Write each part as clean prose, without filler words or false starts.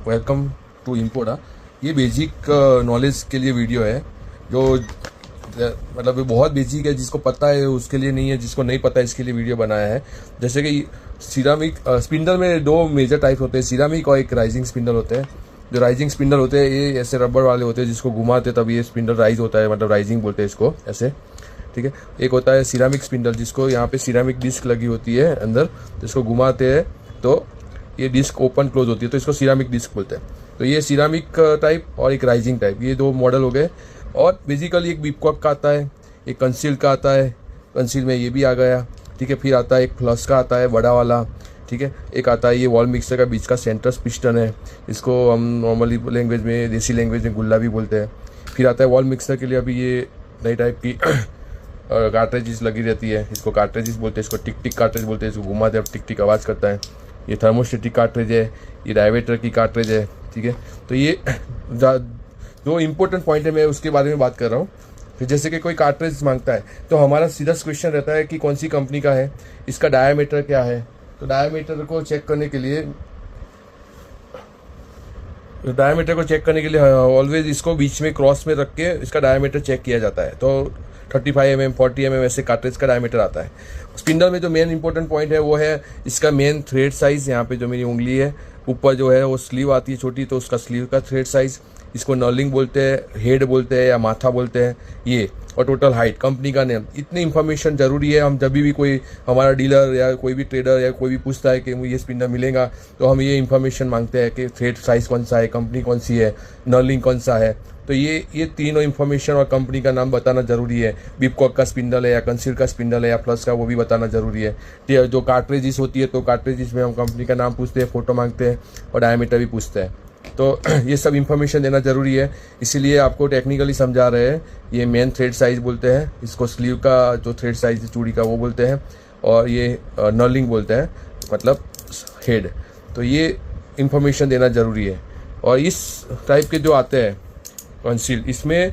Welcome to इम्पोर्टा। ये basic knowledge के लिए वीडियो है, जो मतलब बहुत बेसिक है, जिसको पता है उसके लिए नहीं है, जिसको नहीं पता है इसके लिए वीडियो बनाया है। जैसे कि सिरामिक स्पिंडल में दो मेजर टाइप होते हैं, सिरामिक और एक राइजिंग स्पिंडल होते हैं। जो राइजिंग स्पिंडल होते हैं ये ऐसे रबर वाले होते हैं, जिसको घुमाते तब ये स्पिंडल राइज होता है, मतलब राइजिंग बोलते हैं इसको ऐसे, ठीक है। एक होता है सिरामिक स्पिंडल, जिसको यहाँ पे सिरामिक डिस्क लगी होती है अंदर, जिसको घुमाते हैं तो ये डिस्क ओपन क्लोज होती है, तो इसको सिरामिक डिस्क बोलते हैं। तो ये सिरामिक टाइप और एक राइजिंग टाइप, ये दो मॉडल हो गए। और बेसिकली एक बिपकॉक का आता है, एक कंसील का आता है, कंसील में ये भी आ गया, ठीक है। फिर आता है एक फ्लस का आता है बड़ा वाला, ठीक है। एक आता है ये वॉल मिक्सर का बीच का सेंटर पिस्टन है, इसको हम नॉर्मली लैंग्वेज में, देसी लैंग्वेज में गुल्ला भी बोलते हैं। फिर आता है वॉल मिक्सर के लिए अभी ये नई टाइप की कार्ट्रेजिस लगी रहती है, इसको कार्ट्रेजिस बोलते हैं, इसको टिक टिक कार्ट्रेज बोलते हैं। इसको घुमाते अब टिक टिक आवाज़ करता है। ये थर्मोस्टेटिक कार्ट्रेज है, ये डायवेटर की कार्ट्रेज है, ठीक है। तो ये जो इम्पोर्टेंट पॉइंट है मैं उसके बारे में बात कर रहा हूँ। फिर जैसे कि कोई कार्ट्रेज मांगता है तो हमारा सीधा क्वेश्चन रहता है कि कौन सी कंपनी का है, इसका डायामीटर क्या है। तो डायामीटर को चेक करने के लिए ऑलवेज इसको बीच में क्रॉस में रख के इसका डायामीटर चेक किया जाता है। तो 35 mm 40 mm ऐसे कार्ट्रेज का डायमीटर आता है। स्पिंडल में जो मेन इंपॉर्टेंट पॉइंट है वो है इसका मेन थ्रेड साइज। यहाँ पे जो मेरी उंगली है ऊपर जो है वो स्लीव आती है छोटी, तो उसका स्लीव का थ्रेड साइज, इसको नर्लिंग बोलते हैं, हेड बोलते हैं या माथा बोलते हैं ये, और टोटल हाइट, कंपनी का नेम। इतनी इन्फॉर्मेशन जरूरी है। हम जब भी कोई हमारा डीलर या कोई भी ट्रेडर या कोई भी पूछता है कि मुझे ये स्पिनर मिलेगा, तो हम ये इन्फॉर्मेशन मांगते हैं कि थ्रेड साइज कौन सा है, कंपनी कौन सी है, नर्लिंग कौन सा है। तो ये तीनों इन्फॉर्मेशन और कंपनी का नाम बताना जरूरी है। बिपकॉक का स्पिंडल है या कंसील का स्पिंडल है या प्लस का, वो भी बताना जरूरी है। जो कार्ट्रेजिस होती है तो कार्ट्रेजिस में हम कंपनी का नाम पूछते हैं, फोटो मांगते हैं और डायमीटर भी पूछते हैं। तो ये सब इन्फॉर्मेशन देना जरूरी है, इसीलिए आपको टेक्निकली समझा रहे हैं। ये मेन थ्रेड साइज बोलते हैं, इसको स्लीव का जो थ्रेड साइज है चूड़ी का वो बोलते हैं, और ये नर्लिंग बोलते हैं, मतलब हेड। तो ये इन्फॉर्मेशन देना जरूरी है। और इस टाइप के जो आते हैं कंसील, इसमें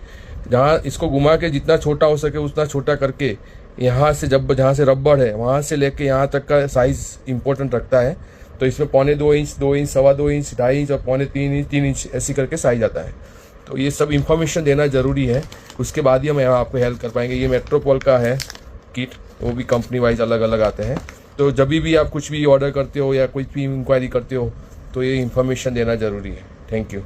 जहाँ इसको घुमा के जितना छोटा हो सके उतना छोटा करके, यहाँ से जहाँ से रबड़ है वहाँ से लेके यहाँ तक का साइज़ इम्पोर्टेंट रखता है। तो इसमें 2.25 इंच, 2 इंच, 2.25 इंच, 2.5 इंच और 3.25 इंच, 3 इंच ऐसी करके साइज आता है। तो ये सब इन्फॉर्मेशन देना ज़रूरी है, उसके बाद ही हम आपको हेल्प कर पाएंगे। ये मेट्रोपोल का है किट, वो भी कंपनी वाइज अलग अलग आते हैं। तो जब भी आप कुछ भी ऑर्डर करते हो या कुछ भी इंक्वायरी करते हो तो ये इन्फॉर्मेशन देना ज़रूरी है। Thank you.